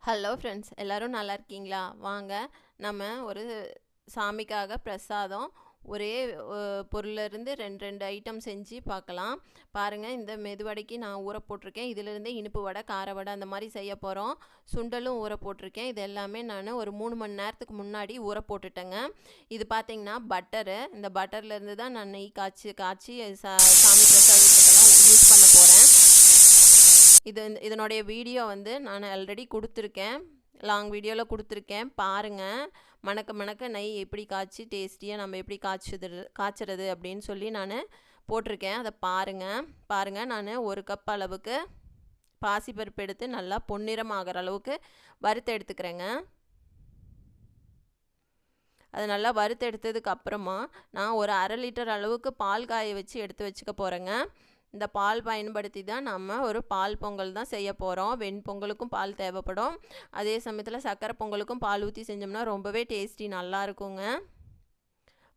Hello friends, எல்லோரும் நல்லா இருக்கீங்களா? வாங்க நம்ம ஒரு சாமிக்காக பிரசாதம் ஒரே பொருளிலிருந்து ரெண்டு ஐட்டம் செஞ்சு பார்க்கலாம். பாருங்கள், இந்த மெதுவடைக்கு நான் ஊற போட்டிருக்கேன். இதிலிருந்து இனிப்பு வடை, கார வடை அந்த மாதிரி செய்ய போகிறோம். சுண்டலும் ஊற போட்டிருக்கேன். இது எல்லாமே நான் ஒரு 3 மணி நேரத்துக்கு முன்னாடி ஊற போட்டுட்டேங்க. இது பார்த்திங்கன்னா பட்டரு. இந்த பட்டர்லேருந்து தான் நான் நெய் காய்ச்சி சாமி பிரசாதத்துக்கெல்லாம் யூஸ் பண்ண போகிறேன். இதனுடைய வீடியோ நான் ஆல்ரெடி கொடுத்துருக்கேன். லாங் வீடியோவில் கொடுத்துருக்கேன். பாருங்கள், மணக்க நெய் எப்படி காய்ச்சி டேஸ்டியாக நம்ம எப்படி காய்ச்சறது அப்படின்னு சொல்லி நான் போட்டிருக்கேன். அதை பாருங்கள். நான் 1 கப் அளவுக்கு பாசிப்பருப்பு எடுத்து நல்லா பொன்னிறம் ஆகிற அளவுக்கு வறுத்து எடுத்துக்கிறேங்க. அது நல்லா வறுத்து எடுத்ததுக்கு அப்புறமா நான் ஒரு 1/2 லிட்டர் அளவுக்கு பால் காய வச்சு எடுத்து வச்சுக்க போகிறேங்க. இந்த பால் பயன்படுத்தி தான் நம்ம ஒரு பால் பொங்கல் தான் செய்ய போகிறோம். வெண்பொங்கலுக்கும் பால் தேவைப்படும். அதே சமயத்தில் சக்கரை பொங்கலுக்கும் பால் ஊற்றி செஞ்சோம்னா ரொம்பவே டேஸ்டி நல்லா இருக்குங்க.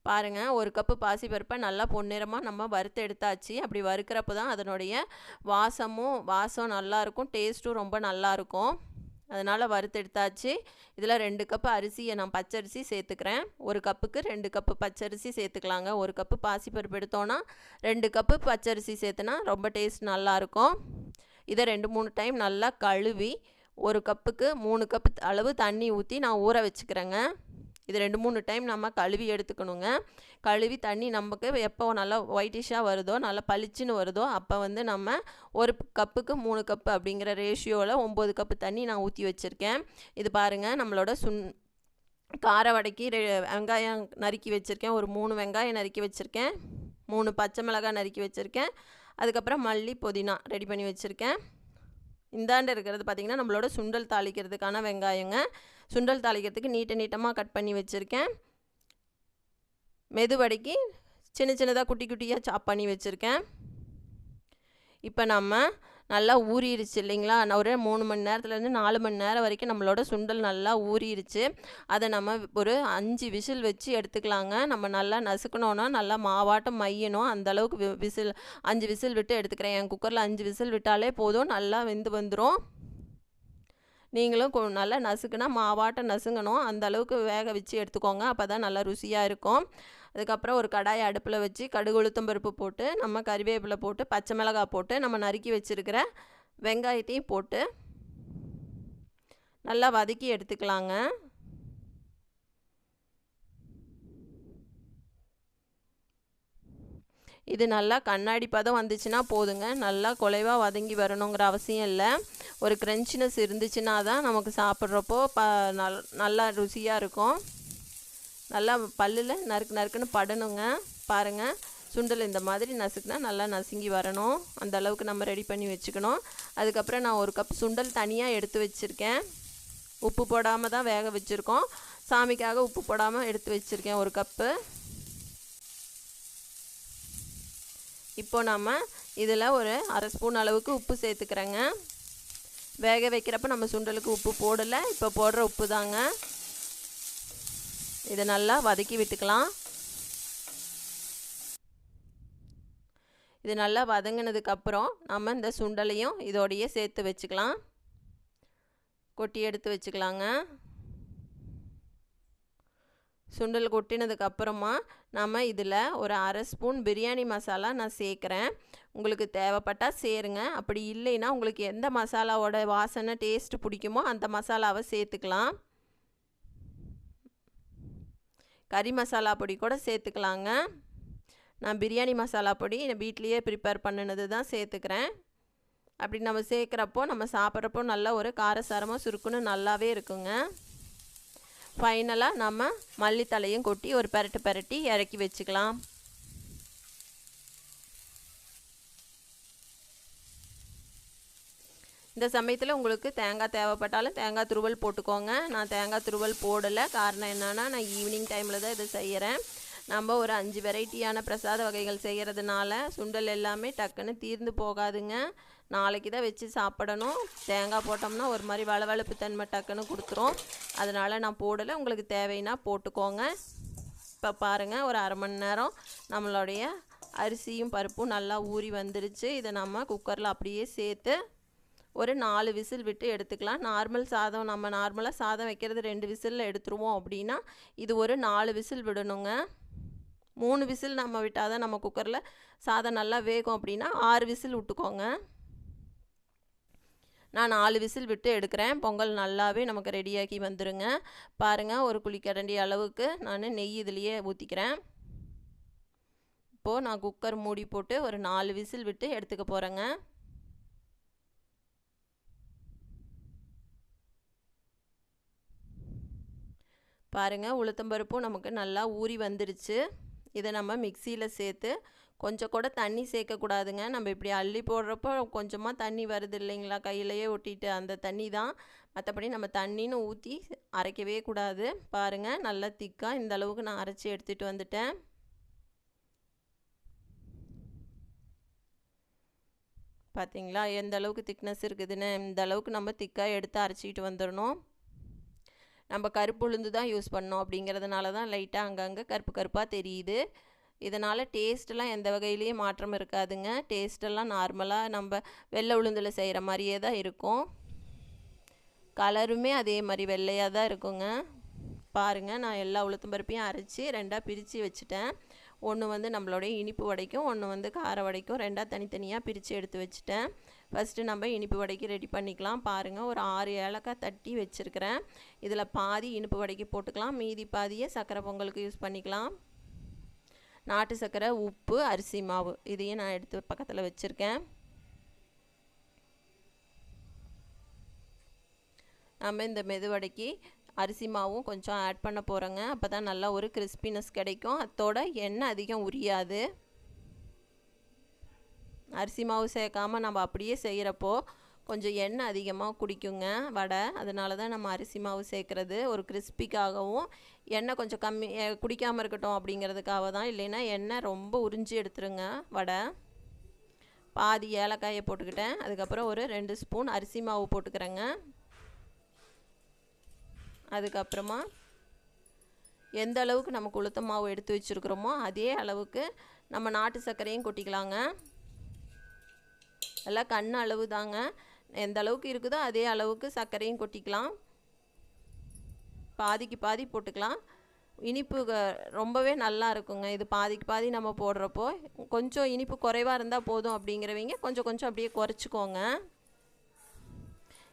பாருங்கள், 1 கப்பு பாசிப்பருப்பை நல்லா பொன்னிறமாக நம்ம வறுத்து எடுத்தாச்சு. அப்படி வறுக்கிறப்ப தான் அதனுடைய வாசம் நல்லாயிருக்கும், டேஸ்ட்டும் ரொம்ப நல்லாயிருக்கும். அதனால் வறுத்து எடுத்தாச்சு. இதில் 2 கப்பு அரிசியை நான் பச்சரிசி சேர்த்துக்கிறேன். 1 கப்புக்கு 2 கப்பு பச்சரிசி சேர்த்துக்கலாங்க. 1 கப்பு பாசிப்பருப்பு எடுத்தோன்னா 2 கப்பு பச்சரிசி சேர்த்துனா ரொம்ப டேஸ்ட் நல்லாயிருக்கும். இதை 2-3 டைம் நல்லா கழுவி 1 கப்புக்கு 3 கப்பு அளவு தண்ணி ஊற்றி நான் ஊற வச்சுக்கிறேங்க. இது 2-3 டைம் நம்ம கழுவி எடுத்துக்கணுங்க. கழுவி தண்ணி நமக்கு எப்போ நல்லா ஒயிட்டிஷாக வருதோ, நல்லா பளிச்சுன்னு வருதோ, அப்போ நம்ம 1 கப்புக்கு 3 கப்பு அப்படிங்கிற ரேஷியோவில் 9 கப்பு தண்ணி நான் ஊற்றி வச்சுருக்கேன். இது பாருங்கள், நம்மளோட கார வடைக்கு வெங்காயம் நறுக்கி வச்சுருக்கேன். ஒரு 3 வெங்காயம் நறுக்கி வச்சுருக்கேன். 3 பச்சை மிளகாய் நறுக்கி வச்சுருக்கேன். அதுக்கப்புறம் மல்லி, புதினா ரெடி பண்ணி வச்சுருக்கேன். இந்தாண்டு இருக்கிறது பார்த்திங்கன்னா நம்மளோட சுண்டல் தாளிக்கிறதுக்கான வெங்காயங்க. சுண்டல் தாளிக்கிறதுக்கு நீட்டமாக கட் பண்ணி வச்சுருக்கேன். மெதுவடைக்கு சின்னதாக குட்டியாக சாப் பண்ணி வச்சுருக்கேன். இப்போ நம்ம நல்லா ஊறிடுச்சு இல்லைங்களா? ஒரு 3 மணி நேரத்துலேருந்து 4 மணி நேரம் வரைக்கும் நம்மளோட சுண்டல் நல்லா ஊறிடுச்சு. அதை நம்ம ஒரு 5 விசில் வச்சு எடுத்துக்கலாங்க. நம்ம நல்லா நசுக்கணுன்னா நல்லா மாவாட்டம் மையணும். அந்தளவுக்கு 5 விசில் விட்டு எடுத்துக்கிறேன். என் குக்கரில் 5 விசில் விட்டாலே போதும், நல்லா வெந்து வந்துடும். நீங்களும் நல்லா நசுக்குனா மாவாட்டம் நசுங்கணும். அந்த அளவுக்கு வேக வச்சு எடுத்துக்கோங்க. அப்போ தான் நல்லா ருசியாக இருக்கும். அதுக்கப்புறம் ஒரு கடாயை அடுப்பில் வச்சு கடுகு, உளுத்தம் பருப்பு போட்டு, நம்ம கறிவேப்பிலை போட்டு, பச்சை மிளகாய் போட்டு, நம்ம நறுக்கி வச்சுருக்கிற வெங்காயத்தையும் போட்டு நல்லா வதக்கி எடுத்துக்கலாங்க. இது நல்லா கண்ணாடி பதம் வந்துச்சுன்னா போதுங்க. நல்லா குலைவாக வதங்கி வரணுங்கிற அவசியம் இல்லை. ஒரு க்ரன்ச்சினஸ் இருந்துச்சுன்னா தான் நமக்கு சாப்பிட்றப்போ நல்லா ருசியாக இருக்கும். நல்லா பல்லில் நறுக்குன்னு படணுங்க. பாருங்கள், சுண்டல் இந்த மாதிரி நசுக்குனா நல்லா நசுங்கி வரணும். அந்த அளவுக்கு நம்ம ரெடி பண்ணி வச்சுக்கணும். அதுக்கப்புறம் நான் 1 கப் சுண்டல் தனியாக எடுத்து வச்சுருக்கேன். உப்பு போடாமல் தான் வேக வச்சுருக்கோம். சாமிக்காக உப்பு போடாமல் எடுத்து வச்சுருக்கேன் 1 கப்பு. இப்போ நம்ம இதில் ஒரு 1/2 ஸ்பூன் அளவுக்கு உப்பு சேர்த்துக்கிறேங்க. வேக வைக்கிறப்ப நம்ம சுண்டலுக்கு உப்பு போடலை, இப்போ போடுற உப்பு தாங்க. இதை நல்லா வதக்கி விட்டுக்கலாம். இது நல்லா வதங்கினதுக்கப்புறம் நம்ம இந்த சுண்டலையும் இதோடையே சேர்த்து வச்சுக்கலாம். கொட்டி எடுத்து வச்சுக்கலாங்க. சுண்டல் கொட்டினதுக்கப்புறமா நம்ம இதில் ஒரு 1/2 ஸ்பூன் பிரியாணி மசாலா நான் சேர்க்குறேன். உங்களுக்கு தேவைப்பட்டால் சேருங்க. அப்படி இல்லைன்னா உங்களுக்கு எந்த மசாலாவோட வாசனை டேஸ்ட்டு பிடிக்குமோ அந்த மசாலாவை சேர்த்துக்கலாம். கறி மசாலா பொடி கூட சேர்த்துக்கலாங்க. நான் பிரியாணி மசாலா பொடி வீட்லேயே ப்ரிப்பேர் பண்ணினது தான் சேர்த்துக்கிறேன். அப்படி நம்ம சேர்க்குறப்போ நம்ம சாப்பிட்றப்போ நல்ல ஒரு காரசாரமாக சுருக்குன்னு நல்லாவே இருக்குங்க. ஃபைனலாக நம்ம மல்லித்தலையும் கொட்டி ஒரு பெரட்டி இறக்கி வச்சுக்கலாம். இந்த சமயத்தில் உங்களுக்கு தேங்காய் தேவைப்பட்டாலும் தேங்காய் துருவல் போட்டுக்கோங்க. நான் தேங்காய் துருவல் போடலை. காரணம் என்னென்னா, நான் ஈவினிங் டைமில் தான் இதை செய்கிறேன். நம்ம ஒரு 5 வெரைட்டியான பிரசாத வகைகள் செய்கிறதுனால சுண்டல் எல்லாமே டக்குன்னு தீர்ந்து போகாதுங்க. நாளைக்கு தான் வச்சு சாப்பிடணும். தேங்காய் போட்டோம்னா ஒரு மாதிரி வளவளப்பு தன்மை டக்குன்னு கொடுத்துரும். அதனால் நான் போடலை. உங்களுக்கு தேவைன்னா போட்டுக்கோங்க. இப்போ பாருங்கள், ஒரு 1/2 மணி நேரம் நம்மளுடைய அரிசியும் பருப்பும் நல்லா ஊறி வந்துருச்சு. இதை நம்ம குக்கரில் அப்படியே சேர்த்து ஒரு 4 விசில் விட்டு எடுத்துக்கலாம். நார்மல் சாதம் நம்ம நார்மலாக சாதம் வைக்கிறது 2 விசிலில் எடுத்துருவோம் அப்படின்னா இது ஒரு 4 விசில் விடணுங்க. 3 விசில் நம்ம விட்டால் தான் நம்ம குக்கரில் சாதம் நல்லா வேகும். அப்படின்னா 6 விசில் விட்டுக்கோங்க. நான் 4 விசில் விட்டு எடுக்கிறேன். பொங்கல் நல்லாவே நமக்கு ரெடியாகி வந்துடுங்க. பாருங்கள், ஒரு குழிக்கரண்டி அளவுக்கு நான் நெய் இதுலேயே ஊற்றிக்கிறேன். இப்போது நான் குக்கர் மூடி போட்டு ஒரு 4 விசில் விட்டு எடுத்துக்க போகிறேங்க. பாருங்கள், உளுத்தம்பருப்பும் நமக்கு நல்லா ஊறி வந்துடுச்சு. இதை நம்ம மிக்சியில் சேர்த்து கொஞ்சம் கூட தண்ணி சேர்க்கக்கூடாதுங்க. நம்ம இப்படி அள்ளி போடுறப்போ கொஞ்சமாக தண்ணி வருது இல்லைங்களா, கையிலையே ஒட்டிட்டு அந்த தண்ணி தான். மற்றபடி நம்ம தண்ணின்னு ஊற்றி அரைக்கவே கூடாது. பாருங்கள், நல்லா திக்காக இந்த அளவுக்கு நான் அரைச்சி எடுத்துகிட்டு வந்துட்டேன். பார்த்தீங்களா எந்த அளவுக்கு திக்னஸ் இருக்குதுன்னு. இந்த அளவுக்கு நம்ம திக்காக எடுத்து அரைச்சிக்கிட்டு வந்துடணும். நம்ம கருப்பு உளுந்து தான் யூஸ் பண்ணோம் அப்படிங்கிறதுனால தான் லைட்டாக அங்கங்கே கருப்பு கருப்பாக தெரியுது. இதனால் டேஸ்ட்டெல்லாம் எந்த வகையிலையும் மாற்றம் இருக்காதுங்க. டேஸ்ட்டெல்லாம் நார்மலாக நம்ம வெள்ளை உளுந்தில் செய்கிற மாதிரியே தான் இருக்கும். கலருமே அதே மாதிரி வெள்ளையாக தான் இருக்குங்க. பாருங்கள், நான் எல்லா உளுத்தம்பருப்பையும் அரைச்சி 2ஆக பிரித்து வச்சுட்டேன். ஒன்று வந்து நம்மளுடைய இனிப்பு வடைக்கும், ஒன்று வந்து கார வடைக்கும் 2ஆக தனித்தனியாக பிரித்து எடுத்து வச்சுட்டேன். ஃபஸ்ட்டு நம்ம இனிப்பு வடைக்கு ரெடி பண்ணிக்கலாம். பாருங்கள், ஒரு 6 ஏலக்காய் தட்டி வச்சுருக்கிறேன். இதில் பாதி இனிப்பு வடைக்கு போட்டுக்கலாம், மீதி பாதியை சர்க்கரை பொங்கலுக்கு யூஸ் பண்ணிக்கலாம். நாட்டு சர்க்கரை, உப்பு, அரிசி மாவு இதையும் நான் எடுத்து பக்கத்தில் வச்சுருக்கேன். நம்ம இந்த மெதுவடைக்கு அரிசி மாவும் கொஞ்சம் ஆட் பண்ண போகிறோங்க. அப்போ தான் நல்லா ஒரு கிறிஸ்பினஸ் கிடைக்கும். அதோட எண்ணெய் அதிகம் உரியாது. அரிசி மாவு சேர்க்காமல் நம்ம அப்படியே செய்கிறப்போ கொஞ்சம் எண்ணெய் அதிகமாக குடிக்குங்க வடை. அதனால தான் நம்ம அரிசி மாவு சேர்க்குறது, ஒரு கிறிஸ்பிக்காகவும் எண்ணெய் கொஞ்சம் கம்மி குடிக்காமல் இருக்கட்டும் அப்படிங்கிறதுக்காக தான். இல்லைன்னா எண்ணெய் ரொம்ப உறிஞ்சி எடுத்துருங்க வடை. பாதி ஏலக்காயை போட்டுக்கிட்டேன். அதுக்கப்புறம் ஒரு 2 ஸ்பூன் அரிசி மாவு போட்டுக்கிறேங்க. அதுக்கப்புறமா எந்த அளவுக்கு நமக்கு உளுத்த மாவு எடுத்து வச்சுருக்குறோமோ அதே அளவுக்கு நம்ம நாட்டு சர்க்கரையும் கொட்டிக்கலாங்க. எல்லாம் கண் அளவு தாங்க. எந்த அளவுக்கு இருக்குதோ அதே அளவுக்கு சர்க்கரையும் கொட்டிக்கலாம். பாதிக்கு பாதி போட்டுக்கலாம். இனிப்பு ரொம்பவே நல்லா இருக்குங்க. இது பாதிக்கு பாதி நம்ம போடுறப்போ கொஞ்சம் இனிப்பு குறைவாக இருந்தால் போதும் அப்படிங்கிறவங்க கொஞ்சம் கொஞ்சம் அப்படியே குறைச்சிக்கோங்க.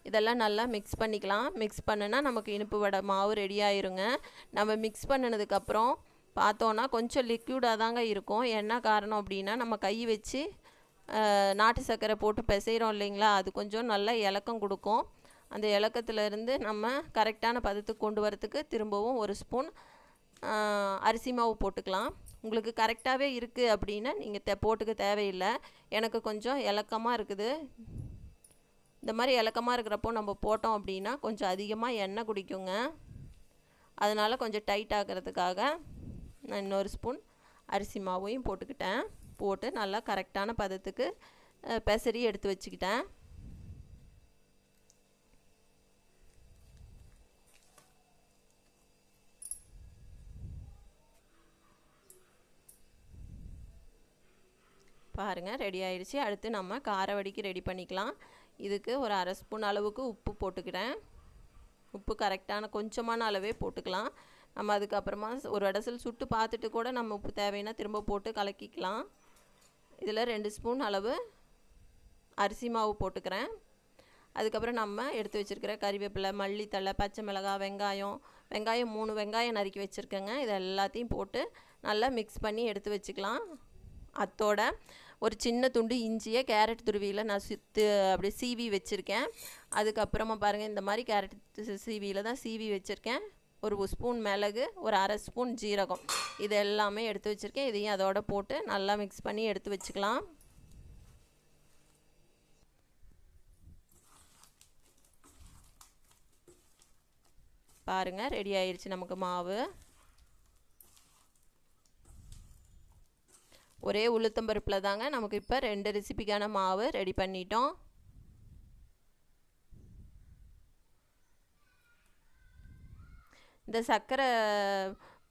இதெல்லாம் நல்லா மிக்ஸ் பண்ணிக்கலாம். மிக்ஸ் பண்ணுனா நமக்கு இனிப்பு வடை மாவு ரெடி ஆயிருங்க. நம்ம மிக்ஸ் பண்ணினதுக்கப்புறம் பார்த்தோன்னா கொஞ்சம் லிக்யூடாக தாங்க இருக்கும். என்ன காரணம் அப்படின்னா நம்ம கை வச்சு நாட்டு சர்க்கரை போட்டு பிசைகிறோம் இல்லைங்களா, அது கொஞ்சம் நல்லா இலக்கம் கொடுக்கும். அந்த இலக்கத்துலேருந்து நம்ம கரெக்டான பதத்துக்கு கொண்டு வரத்துக்கு திரும்பவும் 1 ஸ்பூன் அரிசி மாவு போட்டுக்கலாம். உங்களுக்கு கரெக்டாகவே இருக்குது அப்படின்னா நீங்கள் போட்டுக்க தேவையில்லை. எனக்கு கொஞ்சம் இலக்கமாக இருக்குது. இந்த மாதிரி இலக்கமாக இருக்கிறப்போ நம்ம போட்டோம் அப்படின்னா கொஞ்சம் அதிகமாக எண்ணெய் குடிக்குங்க. அதனால் கொஞ்சம் டைட் ஆகிறதுக்காக நான் இன்னொரு ஸ்பூன் அரிசி மாவையும் போட்டுக்கிட்டேன். போட்டு நல்லா கரெக்டான பதத்துக்கு பெசரி எடுத்து வச்சுக்கிட்டேன். பாருங்கள், ரெடி ஆயிடுச்சு. அடுத்து நம்ம கார வடைக்கு ரெடி பண்ணிக்கலாம். இதுக்கு ஒரு 1/2 ஸ்பூன் அளவுக்கு உப்பு போட்டுக்கிறேன். உப்பு கரெக்டான கொஞ்சமான அளவே போட்டுக்கலாம். நம்ம அதுக்கப்புறமா ஒரு வடசல் சுட்டு பார்த்துட்டு கூட நம்ம உப்பு தேவைன்னா திரும்ப போட்டு கலக்கிக்கலாம். இதில் 2 ஸ்பூன் அளவு அரிசி மாவு போட்டுக்கிறேன். அதுக்கப்புறம் நம்ம எடுத்து வச்சுருக்கிற கறிவேப்பிலை, மல்லித்தழை, பச்சை மிளகாய், வெங்காயம் 3 வெங்காயம் நறுக்கி வச்சுருக்கேங்க. இது எல்லாத்தையும் போட்டு நல்லா மிக்ஸ் பண்ணி எடுத்து வச்சுக்கலாம். அத்தோட ஒரு சின்ன துண்டு இஞ்சியை கேரட் துருவியில் நான் அப்படியே சீவி வச்சுருக்கேன். அதுக்கப்புறமா பாருங்கள், இந்த மாதிரி கேரட் சீவியில் தான் சீவி வச்சுருக்கேன். ஒரு ஸ்பூன் மிளகு, ஒரு 1/2 ஸ்பூன் ஜீரகம், இது எல்லாமே எடுத்து வச்சுருக்கேன். இதையும் அதோட போட்டு நல்லா மிக்ஸ் பண்ணி எடுத்து வச்சுக்கலாம். பாருங்கள், ரெடி ஆயிடுச்சு நமக்கு மாவு. ஒரே உளுத்தம்பருப்பில் தாங்க நமக்கு இப்போ 2 ரெசிபிக்கான மாவு ரெடி பண்ணிட்டோம். இந்த சர்க்கரை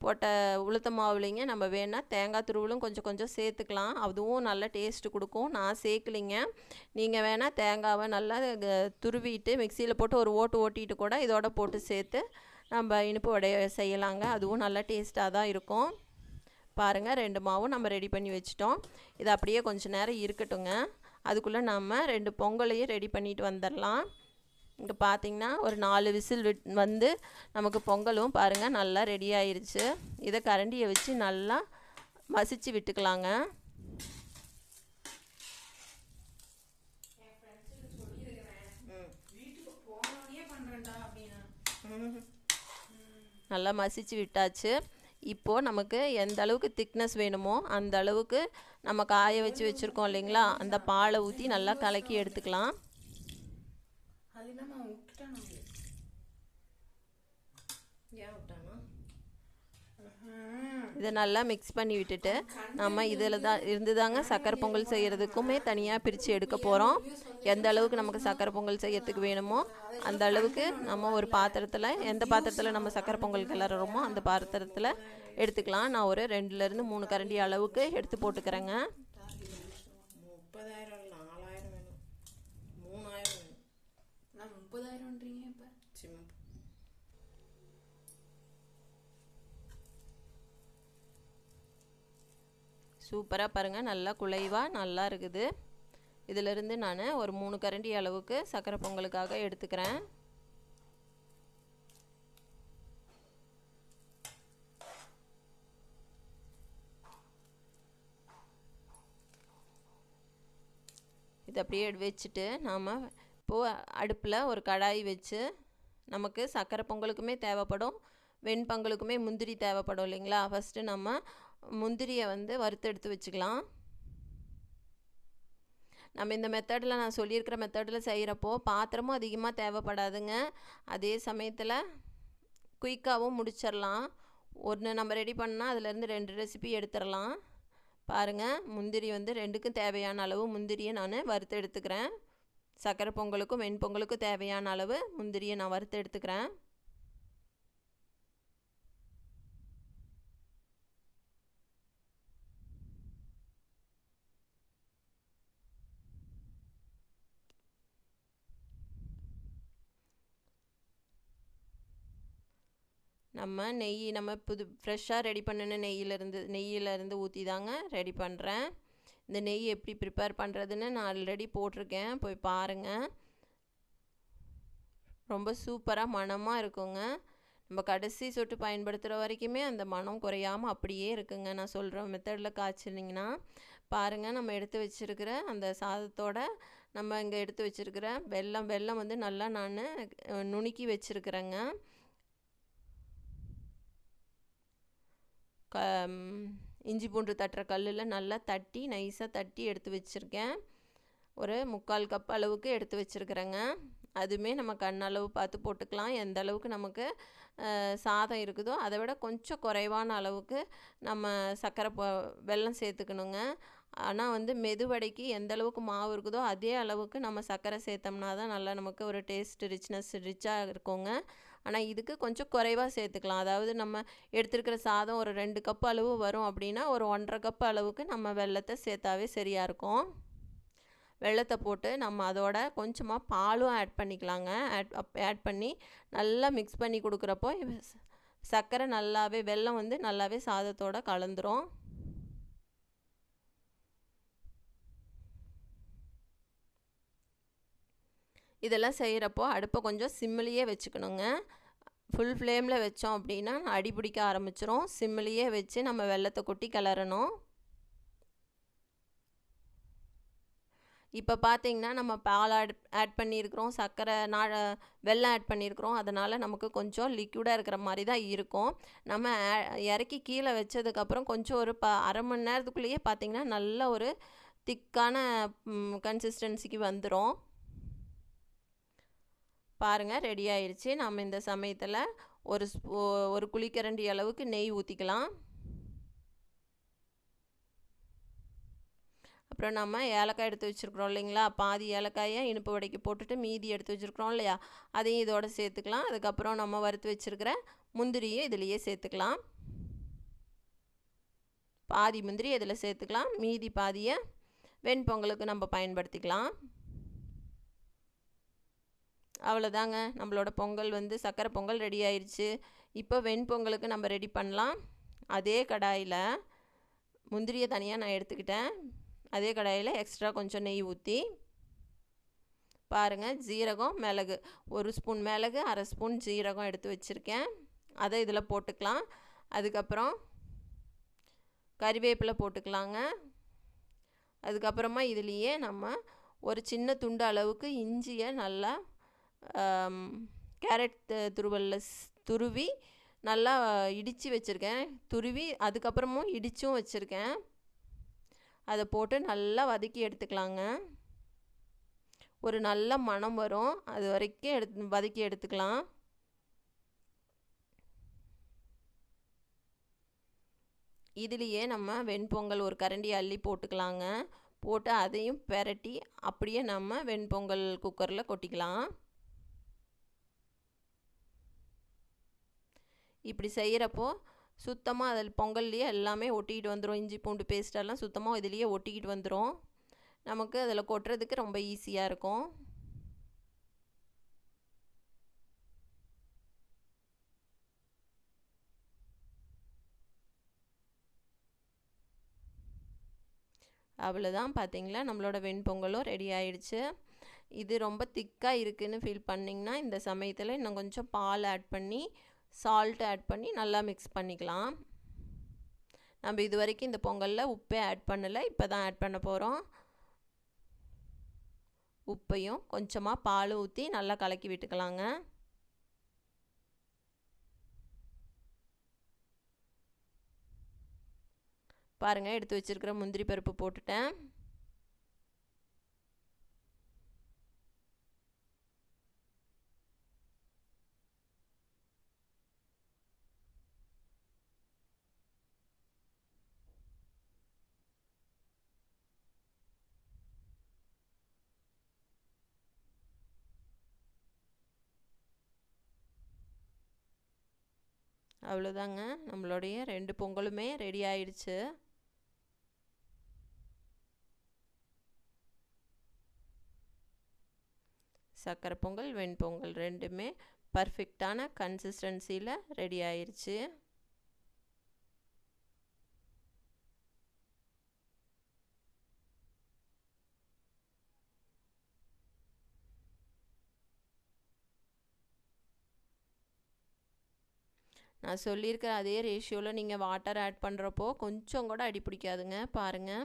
போட்ட உளுத்த மாவுலிங்க நம்ம வேணால் தேங்காய் துருவலும் கொஞ்சம் கொஞ்சம் சேர்த்துக்கலாம். அதுவும் நல்ல டேஸ்ட்டு கொடுக்கும். நான் சேர்க்கலிங்க. நீங்கள் வேணால் தேங்காவை நல்லா துருவிட்டு மிக்சியில் போட்டு ஒரு ஓட்டிட்டு கூட இதோட போட்டு சேர்த்து நம்ம இனிப்பு வடையை செய்யலாங்க. அதுவும் நல்லா டேஸ்ட்டாக தான் இருக்கும். பாருங்கள், 2 மாவும் நம்ம ரெடி பண்ணி வச்சிட்டோம். இது அப்படியே கொஞ்சம் நேரம் இருக்கட்டுங்க. அதுக்குள்ளே நம்ம 2 பொங்கலையும் ரெடி பண்ணிட்டு வந்துடலாம். இங்கே பார்த்திங்கன்னா ஒரு 4 விசில் வந்து நமக்கு பொங்கலும் பாருங்கள் நல்லா ரெடி ஆயிருச்சு. இதை கரண்டியை வச்சு நல்லா மசிச்சு விட்டுக்கலாங்க. நல்லா மசிச்சு விட்டாச்சு. இப்போது நமக்கு எந்த அளவுக்கு திக்னஸ் வேணுமோ அந்த அளவுக்கு நம்ம காய வச்சு வச்சுருக்கோம் இல்லைங்களா, அந்த பாலை ஊற்றி நல்லா கலக்கி எடுத்துக்கலாம். இதை நல்லா மிக்ஸ் பண்ணி விட்டுட்டு நம்ம இதில் தான் இருந்து தாங்க சக்கரை பொங்கல் செய்கிறதுக்குமே தனியாக பிரித்து எடுக்க போகிறோம். எந்த அளவுக்கு நமக்கு சக்கரை பொங்கல் செய்யறதுக்கு வேணுமோ அந்த அளவுக்கு நம்ம ஒரு பாத்திரத்தில், எந்த பாத்திரத்தில் நம்ம சக்கரை பொங்கல் கிளறோமோ அந்த பாத்திரத்தில் எடுத்துக்கலாம். நான் ஒரு 2லேருந்து 3 கரண்டி அளவுக்கு எடுத்து போட்டுக்கிறேங்க. சூப்பராக பாருங்கள், நல்லா குலைவாக நல்லா இருக்குது. இதிலிருந்து நான் ஒரு 3 கரண்டி அளவுக்கு சக்கரை பொங்கலுக்காக எடுத்துக்கிறேன். இதை அப்படியே வச்சுட்டு நாம் இப்போது அடுப்பில் ஒரு கடாய் வச்சு, நமக்கு சக்கரை பொங்கலுக்குமே தேவைப்படும், வெண்பொங்கலுக்குமே முந்திரி தேவைப்படும் இல்லைங்களா. ஃபஸ்ட்டு நம்ம முந்திரியை வந்து வறுத்து எடுத்து வச்சுக்கலாம். நம்ம இந்த மெத்தடில், நான் சொல்லியிருக்கிற மெத்தடில் செய்கிறப்போ பாத்திரமும் அதிகமாக தேவைப்படாதுங்க. அதே சமயத்தில் குயிக்காகவும் முடிச்சிடலாம். ஒன்று நம்ம ரெடி பண்ணால் அதிலேருந்து 2 ரெசிபி எடுத்துடலாம். பாருங்கள், முந்திரி வந்து 2க்கும் தேவையான அளவு முந்திரியை நான் வறுத்து எடுத்துக்கிறேன். சக்கரை பொங்கலுக்கும் வெண்பொங்கலுக்கும் தேவையான அளவு முந்திரியை நான் வறுத்து எடுத்துக்கிறேன். நம்ம நெய், நம்ம ஃப்ரெஷ்ஷாக ரெடி பண்ணின நெய்யிலேருந்து ஊற்றி தாங்க ரெடி பண்ணுறேன். இந்த நெய் எப்படி ப்ரிப்பேர் பண்ணுறதுன்னு நான் ஆல்ரெடி போட்டிருக்கேன், போய் பாருங்கள். ரொம்ப சூப்பராக மணமாக இருக்குங்க. நம்ம கடைசி சொட்டு பயன்படுத்துகிற வரைக்குமே அந்த மனம் குறையாமல் அப்படியே இருக்குங்க. நான் சொல்கிற மெத்தடில் காய்ச்சிருந்தீங்கன்னா பாருங்கள். நம்ம எடுத்து வச்சுருக்கிற அந்த சாதத்தோட நம்ம இங்கே எடுத்து வச்சுருக்கிற வெல்லம் வந்து நல்லா நான் நுணுக்கி வச்சுருக்கிறேங்க. இஞ்சி பூண்டு தட்டுற கல்லில் நல்லா தட்டி நைஸாக தட்டி எடுத்து வச்சுருக்கேன். ஒரு 3/4 கப் அளவுக்கு எடுத்து வச்சுருக்கிறேங்க. அதுவுமே நம்ம கண்ணளவு பார்த்து போட்டுக்கலாம். எந்த அளவுக்கு நமக்கு சாதம் இருக்குதோ அதை விட கொஞ்சம் குறைவான அளவுக்கு நம்ம வெல்லம் சேர்த்துக்கணுங்க. ஆனால் வந்து மெதுவடைக்கு எந்த அளவுக்கு மாவு இருக்குதோ அதே அளவுக்கு நம்ம சர்க்கரை சேர்த்தோம்னா தான் நல்லா நமக்கு ஒரு டேஸ்ட் ரிச்சாக இருக்குங்க. ஆனால் இதுக்கு கொஞ்சம் குறைவாக சேர்த்துக்கலாம். அதாவது நம்ம எடுத்துருக்கிற சாதம் ஒரு 2 கப் அளவு வரும் அப்படின்னா ஒரு 1.5 கப் அளவுக்கு நம்ம வெல்லத்தை சேர்த்தாவே சரியாக இருக்கும். வெல்லத்தை போட்டு நம்ம அதோட கொஞ்சமாக பாலும் ஆட் பண்ணிக்கலாங்க. ஆட் பண்ணி நல்லா மிக்ஸ் பண்ணி கொடுக்குறப்போ சர்க்கரை நல்லாவே, வெல்லம் வந்து நல்லாவே சாதத்தோடு கலந்துரும். இதெல்லாம் செய்கிறப்போ அடுப்பை கொஞ்சம் சிம்மிலேயே வச்சுக்கணுங்க. ஃபுல் ஃப்ளேமில் வச்சோம் அப்படின்னா அடி பிடிக்க ஆரம்பிச்சிரும். சிம்மிலேயே வச்சு நம்ம வெல்லத்தை கொட்டி கிளறணும். இப்போ பார்த்தீங்கன்னா நம்ம பால் ஆட் பண்ணியிருக்கிறோம், வெல்லம் ஆட் பண்ணியிருக்கிறோம். அதனால் நமக்கு கொஞ்சம் லிக்விடாக இருக்கிற மாதிரி தான் இருக்கும். நம்ம இறக்கி கீழே வச்சதுக்கப்புறம் கொஞ்சம் ஒரு அரை மணி நேரத்துக்குள்ளேயே பார்த்திங்கன்னா நல்ல ஒரு திக்கான கன்சிஸ்டன்சிக்கு வந்துடும். பாருங்கள், ரெடி ஆயிடுச்சு. நம்ம இந்த சமயத்தில் ஒரு குழிக்கரண்டி அளவுக்கு நெய் ஊற்றிக்கலாம். அப்புறம் நம்ம ஏலக்காய் எடுத்து வச்சுருக்குறோம் இல்லைங்களா, பாதி ஏலக்காயை இனிப்பு வடைக்கு போட்டுட்டு மீதி எடுத்து வச்சுருக்குறோம் இல்லையா, அதையும் இதோடு சேர்த்துக்கலாம். அதுக்கப்புறம் நம்ம வறுத்து வச்சுருக்கிற முந்திரியும் இதிலையே சேர்த்துக்கலாம். பாதி முந்திரி இதில் சேர்த்துக்கலாம், மீதி பாதியை வெண்பொங்கலுக்கு நம்ம பயன்படுத்திக்கலாம். அவ்வளோதாங்க, நம்மளோட பொங்கல் வந்து சக்கரை பொங்கல் ரெடி ஆயிடுச்சு. இப்போ வெண்பொங்கலுக்கு நம்ம ரெடி பண்ணலாம். அதே கடாயில் முந்திரியை தனியாக நான் எடுத்துக்கிட்டேன். அதே கடாயில் எக்ஸ்ட்ரா கொஞ்சம் நெய் ஊற்றி பாருங்கள், ஜீரகம் மிளகு 1 ஸ்பூன் மிளகு, 1/2 ஸ்பூன் ஜீரகம் எடுத்து வச்சுருக்கேன். அதை இதில் போட்டுக்கலாம். அதுக்கப்புறம் கறிவேப்பிலை போட்டுக்கலாங்க. அதுக்கப்புறமா இதுலேயே நம்ம ஒரு சின்ன துண்டு அளவுக்கு இஞ்சியை நல்லா கேரட் துருவலில் துருவி நல்லா இடித்து வச்சுருக்கேன். துருவி அதுக்கப்புறமும் இடித்தும் வச்சுருக்கேன். அதை போட்டு நல்லா வதக்கி எடுத்துக்கலாங்க. ஒரு நல்ல மணம் வரும், அது வரைக்கும் வதக்கி எடுத்துக்கலாம். இதுலேயே நம்ம வெண்பொங்கல் ஒரு கரண்டி அள்ளி போட்டுக்கலாங்க. போட்டு அதையும் பெரட்டி அப்படியே நம்ம வெண்பொங்கல் குக்கரில் கொட்டிக்கலாம். இப்படி செய்கிறப்போ சுத்தமாக அதில் பொங்கல்லையே எல்லாமே ஒட்டிக்கிட்டு வந்துடும். இஞ்சி பூண்டு பேஸ்டெல்லாம் சுத்தமாக இதுலேயே ஒட்டிக்கிட்டு வந்துடும். நமக்கு அதில் கொட்டுறதுக்கு ரொம்ப ஈஸியாக இருக்கும். அவ்வளோதான், பார்த்தீங்களா, நம்மளோட வெண்பொங்கலும் ரெடி ஆயிடுச்சு. இது ரொம்ப திக்காக இருக்குதுன்னு ஃபீல் பண்ணிங்கன்னா இந்த சமயத்தில் இன்னும் கொஞ்சம் பால் ஆட் பண்ணி சால்ட் ஆட் பண்ணி நல்லா மிக்ஸ் பண்ணிக்கலாம். நம்ம இது வரைக்கும் இந்த பொங்கலில் உப்பே ஆட் பண்ணலை, இப்போ தான் ஆட் பண்ண போகிறோம். உப்பையும் கொஞ்சமாக பால் ஊற்றி நல்லா கலக்கி விட்டுக்கலாங்க. பாருங்கள், எடுத்து வச்சுருக்கிற முந்திரி பருப்பு போட்டுட்டேன். அவ்வளோதாங்க, நம்மளுடைய 2 பொங்கலுமே ரெடி ஆயிடுச்சு. சக்கரை பொங்கல் வெண்பொங்கல் ரெண்டுமே பர்ஃபெக்டான கன்சிஸ்டன்சியில் ரெடி ஆயிடுச்சு. நான் சொல்லியிருக்கிற அதே ரேஷியோவில் நீங்கள் வாட்டர் ஆட் பண்ணுறப்போ கொஞ்சம் கூட அடி பிடிக்காதுங்க. பாருங்கள்,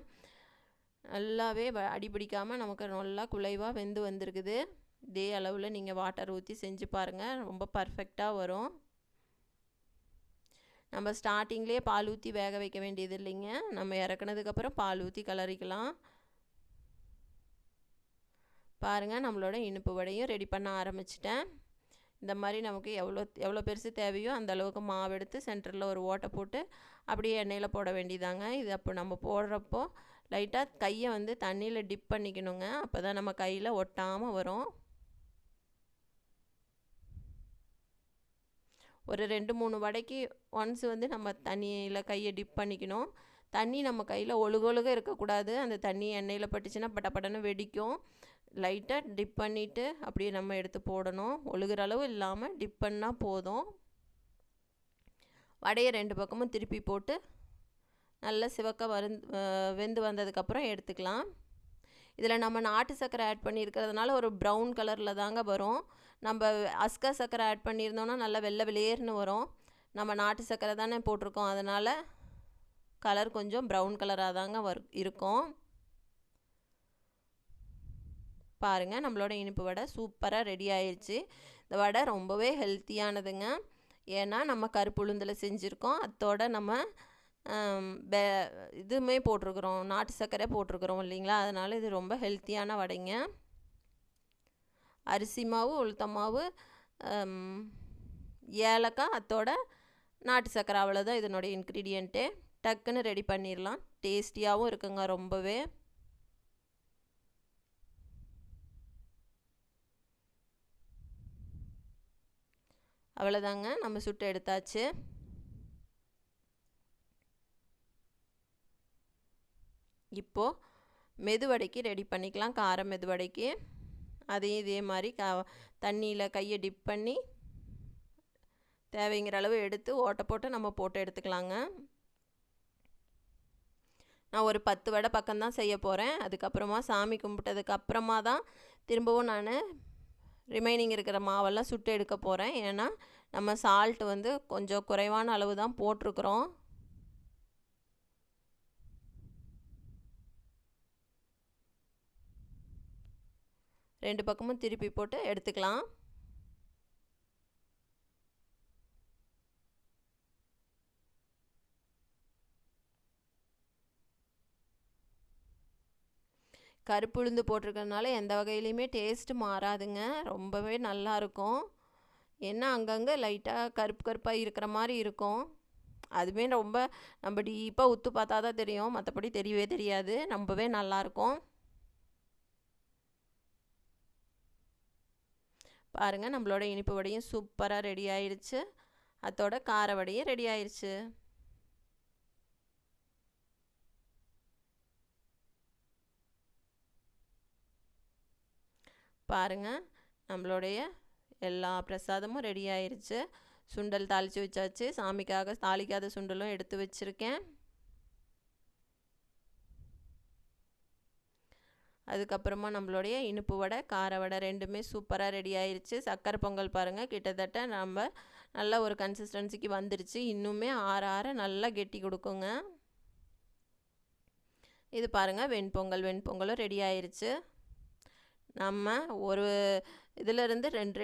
நல்லாவே அடி பிடிக்காமல் நமக்கு நல்லா குலைவாக வெந்து வந்திருக்குது. இதே அளவில் நீங்கள் வாட்டர் ஊற்றி செஞ்சு பாருங்கள், ரொம்ப பர்ஃபெக்டாக வரும். நம்ம ஸ்டார்டிங்லேயே பால் ஊற்றி வேக வைக்க வேண்டியது இல்லைங்க. நம்ம இறக்குனதுக்கப்புறம் பால் ஊற்றி கிளறிக்கலாம். பாருங்கள், நம்மளோட இனிப்பு வடையும் ரெடி பண்ண ஆரம்பிச்சிட்டேன். இந்த மாதிரி நமக்கு எவ்வளோ பெருசு தேவையோ அந்த அளவுக்கு மாவு எடுத்து சென்டரில் ஒரு ஓட்டை போட்டு அப்படியே எண்ணெயில் போட வேண்டியதாங்க. இது அப்போ நம்ம போடுறப்போ லைட்டாக கையை வந்து தண்ணியில் டிப் பண்ணிக்கணுங்க. அப்போ தான் நம்ம கையில் ஒட்டாமல் வரும். ஒரு 2-3 வடைக்கு ஒன்ஸ் வந்து நம்ம தண்ணியில் கையை டிப் பண்ணிக்கணும். தண்ணி நம்ம கையில் ஒழுகொழுக இருக்கக்கூடாது. அந்த தண்ணி எண்ணெயில் பட்டுச்சுன்னா பட்டப்படன்னு வெடிக்கும். லைட்டாக டிப் பண்ணிவிட்டு அப்படியே நம்ம எடுத்து போடணும். ஒழுகிற அளவு இல்லாமல் டிப் பண்ணால் போதும். வடையை 2 பக்கமும் திருப்பி போட்டு நல்லா சிவக்க வெந்து வந்ததுக்கப்புறம் எடுத்துக்கலாம். இதில் நம்ம நாட்டு சர்க்கரை ஆட் பண்ணியிருக்கிறதுனால ஒரு ப்ரௌன் கலரில் தாங்க வரும். நம்ம அஸ்கா சர்க்கரை ஆட் பண்ணியிருந்தோன்னா நல்லா வெள்ளை வெளியேறுன்னு வரும். நம்ம நாட்டு சர்க்கரை தானே போட்டிருக்கோம், அதனால் கலர் கொஞ்சம் ப்ரௌன் கலராக தாங்க இருக்கும். பாருங்கள், நம்மளோட இனிப்பு வடை சூப்பராக ரெடி ஆயிடுச்சு. இந்த வடை ரொம்பவே ஹெல்த்தியானதுங்க. ஏன்னா நம்ம கருப்பு உளுந்தில் செஞ்சுருக்கோம். அதோட நம்ம இதுவுமே போட்டிருக்குறோம், நாட்டு சர்க்கரை போட்டிருக்குறோம் இல்லைங்களா, அதனால் இது ரொம்ப ஹெல்த்தியான வடைங்க. அரிசி மாவு, உளுத்த மாவு, ஏலக்காய், அதோட நாட்டு சர்க்கரை, அவ்வளோதான் இதனுடைய இன்க்ரீடியண்ட்டு. டக்குன்னு ரெடி பண்ணிடலாம். டேஸ்டியாகவும் இருக்குங்க ரொம்பவே. அவ்வளோதாங்க, நம்ம சுட்டு எடுத்தாச்சு. இப்போது மெதுவடைக்கு ரெடி பண்ணிக்கலாம், கார மெதுவடைக்கு. அதையும் இதே மாதிரி தண்ணியில் கையை டிப் பண்ணி தேவைங்கிற அளவு எடுத்து ஓட்டை போட்டு நம்ம போட்டு எடுத்துக்கலாங்க. நான் ஒரு 10 வடை பக்கம்தான் செய்ய போகிறேன். அதுக்கப்புறமா சாமி கும்பிட்டதுக்கு அப்புறமா தான் திரும்பவும் நான் ரிமைனிங் இருக்கிற மாவெல்லாம் சுட்டு எடுக்க போகிறேன். ஏன்னா நம்ம சால்ட் வந்து கொஞ்சம் குறைவான அளவு தான் போட்டிருக்கிறோம். ரெண்டு பக்கமும் திருப்பி போட்டு எடுத்துக்கலாம். கருப்பு உளுந்து போட்டிருக்கறதுனால எந்த வகையிலையுமே டேஸ்ட்டு மாறாதுங்க, ரொம்பவே நல்லாயிருக்கும். ஏன்னா அங்கங்கே லைட்டாக கருப்பு கருப்பாக இருக்கிற மாதிரி இருக்கும். அதுவே ரொம்ப நம்ம டீப்பாக உத்து பார்த்தா தான் தெரியும், மற்றபடி தெரியவே தெரியாது. ரொம்பவே நல்லாயிருக்கும். பாருங்கள், நம்மளோட இனிப்பு வடையும் சூப்பராக ரெடி ஆயிடுச்சு. அதோட கார வடையும் ரெடி ஆயிடுச்சு. பாருங்கள், நம்மளுடைய எல்லா பிரசாதமும் ரெடி ஆயிடுச்சு. சுண்டல் தாளித்து வச்சாச்சு, சாமிக்காக தாளிக்காத சுண்டலும் எடுத்து வச்சுருக்கேன். அதுக்கப்புறமா நம்மளுடைய இனிப்பு வடை கார வடை ரெண்டுமே சூப்பராக ரெடி ஆயிடுச்சு. சக்கரை பொங்கல் பாருங்கள், கிட்டத்தட்ட நம்ம நல்ல ஒரு கன்சிஸ்டன்சிக்கு வந்துருச்சு. இன்னுமே ஆற ஆற நல்லா கெட்டி கொடுக்குங்க. இது பாருங்கள், வெண்பொங்கலும் ரெடி ஆயிடுச்சு. நம்ம ஒரு இதிலேருந்து ரெண்டு